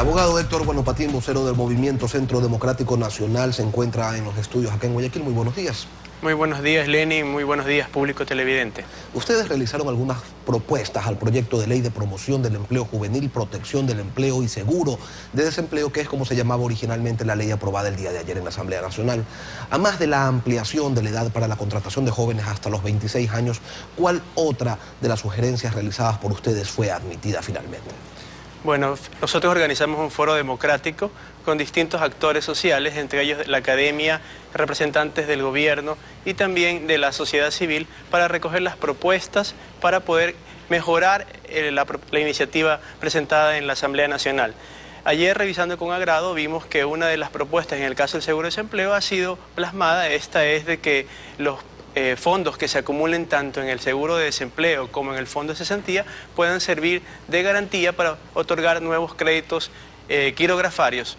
abogado Héctor Guanopatín, vocero del Movimiento Centro Democrático Nacional, se encuentra en los estudios acá en Guayaquil. Muy buenos días. Muy buenos días, Lenny. Muy buenos días, público televidente. Ustedes realizaron algunas propuestas al proyecto de ley de promoción del empleo juvenil, protección del empleo y seguro de desempleo, que es como se llamaba originalmente la ley aprobada el día de ayer en la Asamblea Nacional. A más de la ampliación de la edad para la contratación de jóvenes hasta los 26 años, ¿cuál otra de las sugerencias realizadas por ustedes fue admitida finalmente? Bueno, nosotros organizamos un foro democrático con distintos actores sociales, entre ellos la academia, representantes del gobierno y también de la sociedad civil, para recoger las propuestas para poder mejorar la iniciativa presentada en la Asamblea Nacional. Ayer, revisando con agrado, vimos que una de las propuestas en el caso del seguro de desempleo ha sido plasmada. Esta es de que los fondos que se acumulen tanto en el seguro de desempleo como en el fondo de cesantía puedan servir de garantía para otorgar nuevos créditos quirografarios.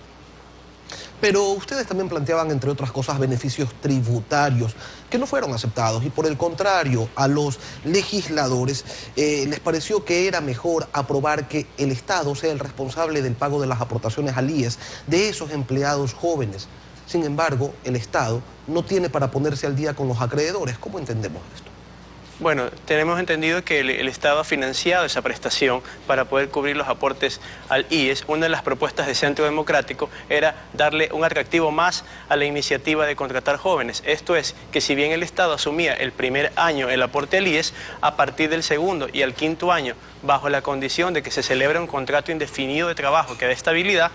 Pero ustedes también planteaban, entre otras cosas, beneficios tributarios que no fueron aceptados y por el contrario a los legisladores les pareció que era mejor aprobar que el Estado sea el responsable del pago de las aportaciones al IES de esos empleados jóvenes. Sin embargo, el Estado no tiene para ponerse al día con los acreedores. ¿Cómo entendemos esto? Bueno, tenemos entendido que el Estado ha financiado esa prestación para poder cubrir los aportes al IES. Una de las propuestas de Centro Democrático era darle un atractivo más a la iniciativa de contratar jóvenes. Esto es, que si bien el Estado asumía el primer año el aporte al IES, a partir del segundo y al quinto año, bajo la condición de que se celebre un contrato indefinido de trabajo que dé estabilidad,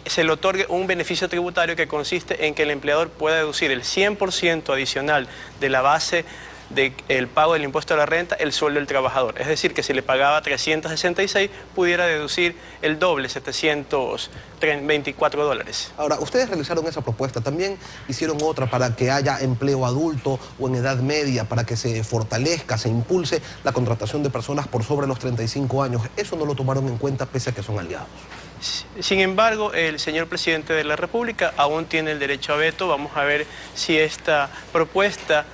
se le otorgue un beneficio tributario que consiste en que el empleador pueda deducir el 100% adicional de la base del pago del impuesto a la renta, el sueldo del trabajador. Es decir, que si le pagaba 366, pudiera deducir el doble, 724 dólares. Ahora, ustedes realizaron esa propuesta, también hicieron otra para que haya empleo adulto o en edad media, para que se fortalezca, se impulse la contratación de personas por sobre los 35 años. Eso no lo tomaron en cuenta pese a que son aliados. Sin embargo, el señor presidente de la República aún tiene el derecho a veto. Vamos a ver si esta propuesta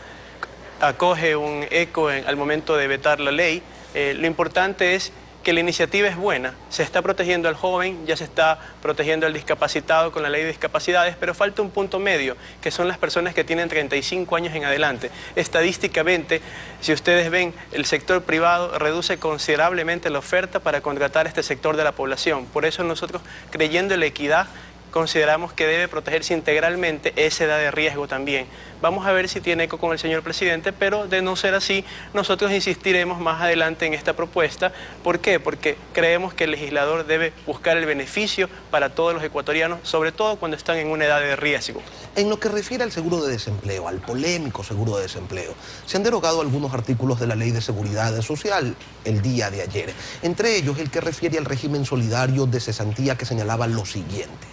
acoge un eco al momento de vetar la ley. Lo importante es que la iniciativa es buena, se está protegiendo al joven, ya se está protegiendo al discapacitado con la ley de discapacidades, pero falta un punto medio, que son las personas que tienen 35 años en adelante. Estadísticamente, si ustedes ven, el sector privado reduce considerablemente la oferta para contratar a este sector de la población. Por eso nosotros, creyendo en la equidad, consideramos que debe protegerse integralmente esa edad de riesgo también. Vamos a ver si tiene eco con el señor presidente, pero de no ser así, nosotros insistiremos más adelante en esta propuesta. ¿Por qué? Porque creemos que el legislador debe buscar el beneficio para todos los ecuatorianos, sobre todo cuando están en una edad de riesgo. En lo que refiere al seguro de desempleo, al polémico seguro de desempleo, se han derogado algunos artículos de la Ley de Seguridad Social el día de ayer. Entre ellos, el que refiere al régimen solidario de cesantía, que señalaba lo siguiente: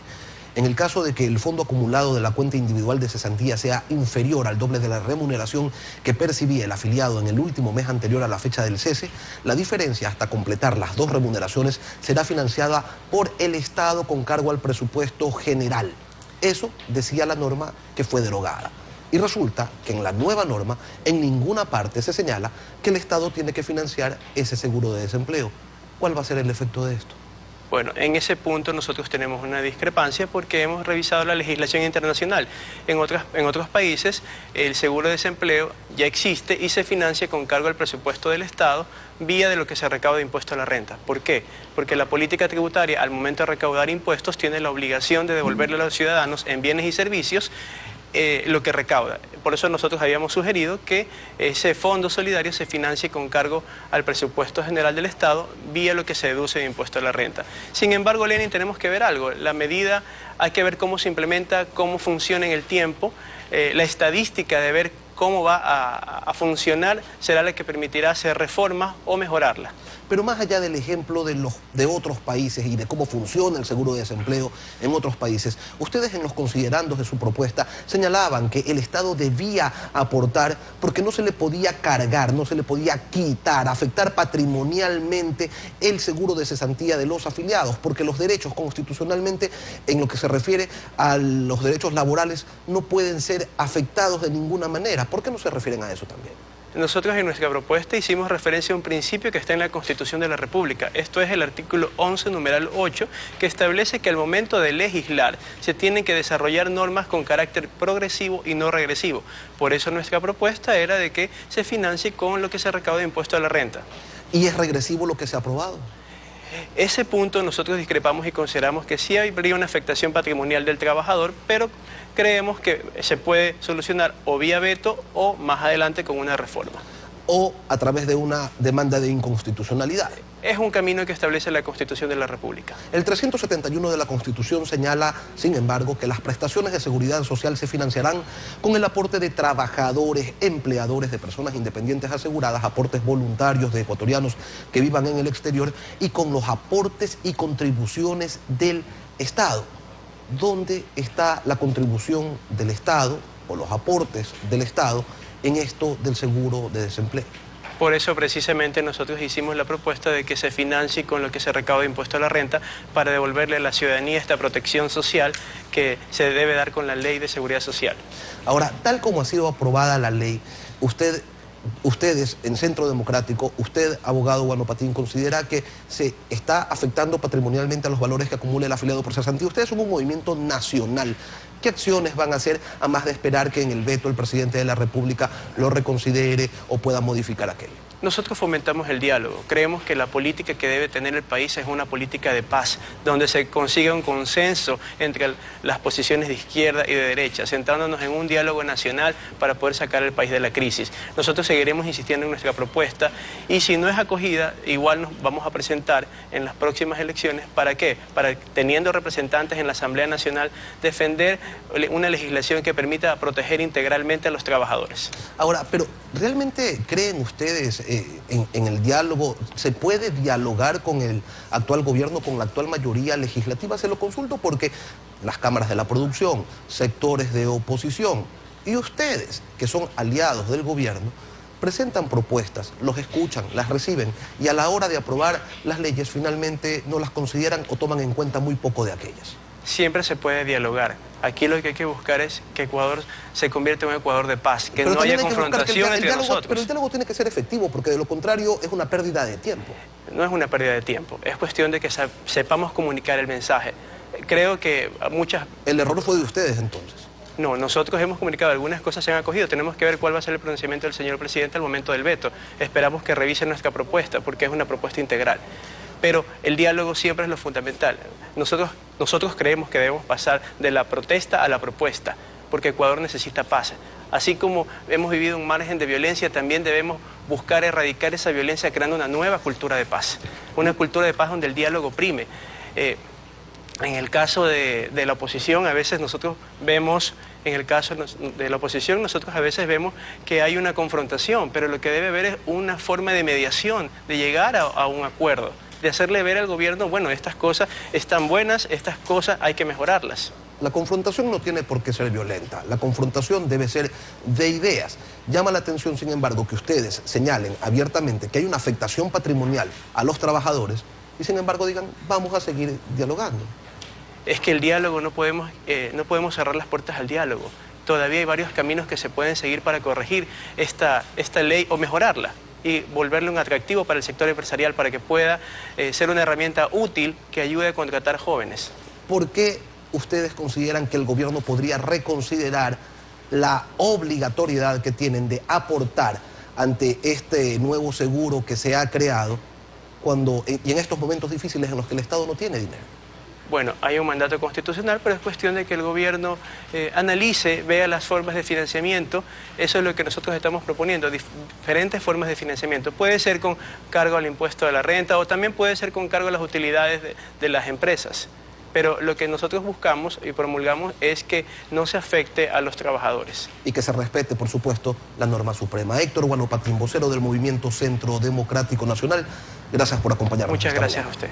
en el caso de que el fondo acumulado de la cuenta individual de cesantía sea inferior al doble de la remuneración que percibía el afiliado en el último mes anterior a la fecha del cese, la diferencia hasta completar las dos remuneraciones será financiada por el Estado con cargo al presupuesto general. Eso decía la norma que fue derogada. Y resulta que en la nueva norma en ninguna parte se señala que el Estado tiene que financiar ese seguro de desempleo. ¿Cuál va a ser el efecto de esto? Bueno, en ese punto nosotros tenemos una discrepancia porque hemos revisado la legislación internacional. En otros países el seguro de desempleo ya existe y se financia con cargo al presupuesto del Estado vía de lo que se recauda de impuesto a la renta. ¿Por qué? Porque la política tributaria, al momento de recaudar impuestos, tiene la obligación de devolverle a los ciudadanos en bienes y servicios lo que recauda. Por eso nosotros habíamos sugerido que ese fondo solidario se financie con cargo al presupuesto general del Estado vía lo que se deduce de impuesto a la renta. Sin embargo, Lenin, tenemos que ver algo. La medida hay que ver cómo se implementa, cómo funciona en el tiempo. La estadística de ver cómo va a funcionar será la que permitirá hacer reformas o mejorarla. Pero más allá del ejemplo de otros países y de cómo funciona el seguro de desempleo en otros países, ustedes en los considerandos de su propuesta señalaban que el Estado debía aportar porque no se le podía cargar, no se le podía quitar, afectar patrimonialmente el seguro de cesantía de los afiliados, porque los derechos constitucionalmente, en lo que se refiere a los derechos laborales, no pueden ser afectados de ninguna manera. ¿Por qué no se refieren a eso también? Nosotros en nuestra propuesta hicimos referencia a un principio que está en la Constitución de la República. Esto es el artículo 11, numeral 8, que establece que al momento de legislar se tienen que desarrollar normas con carácter progresivo y no regresivo. Por eso nuestra propuesta era de que se financie con lo que se recauda de impuesto a la renta. ¿Y es regresivo lo que se ha aprobado? Ese punto nosotros discrepamos y consideramos que sí habría una afectación patrimonial del trabajador, pero creemos que se puede solucionar o vía veto o más adelante con una reforma. O a través de una demanda de inconstitucionalidad. Es un camino que establece la Constitución de la República. El 371 de la Constitución señala, sin embargo, que las prestaciones de seguridad social se financiarán con el aporte de trabajadores, empleadores de personas independientes aseguradas, aportes voluntarios de ecuatorianos que vivan en el exterior y con los aportes y contribuciones del Estado. ¿Dónde está la contribución del Estado o los aportes del Estado en esto del seguro de desempleo? Por eso precisamente nosotros hicimos la propuesta de que se financie con lo que se recauda de impuesto a la renta para devolverle a la ciudadanía esta protección social que se debe dar con la Ley de Seguridad Social. Ahora, tal como ha sido aprobada la ley, ustedes en Centro Democrático, usted, abogado Guano Patín, considera que se está afectando patrimonialmente a los valores que acumula el afiliado por cesantía. Ustedes son un movimiento nacional. ¿Qué acciones van a hacer a más de esperar que en el veto el presidente de la República lo reconsidere o pueda modificar aquello? Nosotros fomentamos el diálogo. Creemos que la política que debe tener el país es una política de paz, donde se consiga un consenso entre las posiciones de izquierda y de derecha, centrándonos en un diálogo nacional para poder sacar al país de la crisis. Nosotros seguiremos insistiendo en nuestra propuesta y si no es acogida, igual nos vamos a presentar en las próximas elecciones. ¿Para qué? Para, teniendo representantes en la Asamblea Nacional, defender una legislación que permita proteger integralmente a los trabajadores. Ahora, pero ¿realmente creen ustedes en el diálogo? ¿Se puede dialogar con el actual gobierno, con la actual mayoría legislativa? Se lo consulto porque las cámaras de la producción, sectores de oposición y ustedes, que son aliados del gobierno, presentan propuestas, los escuchan, las reciben y a la hora de aprobar las leyes finalmente no las consideran o toman en cuenta muy poco de aquellas. Siempre se puede dialogar. Aquí lo que hay que buscar es que Ecuador se convierta en un Ecuador de paz, que no haya confrontación entre nosotros. Pero el diálogo tiene que ser efectivo, porque de lo contrario es una pérdida de tiempo. No es una pérdida de tiempo, es cuestión de que sepamos comunicar el mensaje. Creo que muchas... ¿El error fue de ustedes entonces? No, nosotros hemos comunicado, algunas cosas se han acogido, tenemos que ver cuál va a ser el pronunciamiento del señor presidente al momento del veto. Esperamos que revise nuestra propuesta, porque es una propuesta integral. Pero el diálogo siempre es lo fundamental. Nosotros creemos que debemos pasar de la protesta a la propuesta, porque Ecuador necesita paz. Así como hemos vivido un margen de violencia, también debemos buscar erradicar esa violencia creando una nueva cultura de paz. Una cultura de paz donde el diálogo prime. En el caso de la oposición, a veces nosotros vemos, a veces vemos que hay una confrontación, pero lo que debe haber es una forma de mediación, de llegar a un acuerdo, de hacerle ver al gobierno, bueno, estas cosas están buenas, estas cosas hay que mejorarlas. La confrontación no tiene por qué ser violenta, la confrontación debe ser de ideas. Llama la atención, sin embargo, que ustedes señalen abiertamente que hay una afectación patrimonial a los trabajadores y, sin embargo, digan, vamos a seguir dialogando. Es que el diálogo no podemos cerrar las puertas al diálogo. Todavía hay varios caminos que se pueden seguir para corregir esta ley o mejorarla y volverle un atractivo para el sector empresarial para que pueda ser una herramienta útil que ayude a contratar jóvenes. ¿Por qué ustedes consideran que el gobierno podría reconsiderar la obligatoriedad que tienen de aportar ante este nuevo seguro que se ha creado y en estos momentos difíciles en los que el Estado no tiene dinero? Bueno, hay un mandato constitucional, pero es cuestión de que el gobierno analice, vea las formas de financiamiento. Eso es lo que nosotros estamos proponiendo, diferentes formas de financiamiento. Puede ser con cargo al impuesto a la renta o también puede ser con cargo a las utilidades de las empresas. Pero lo que nosotros buscamos y promulgamos es que no se afecte a los trabajadores. Y que se respete, por supuesto, la norma suprema. Héctor Guano Patín, vocero del Movimiento Centro Democrático Nacional, gracias por acompañarnos. Muchas gracias a usted.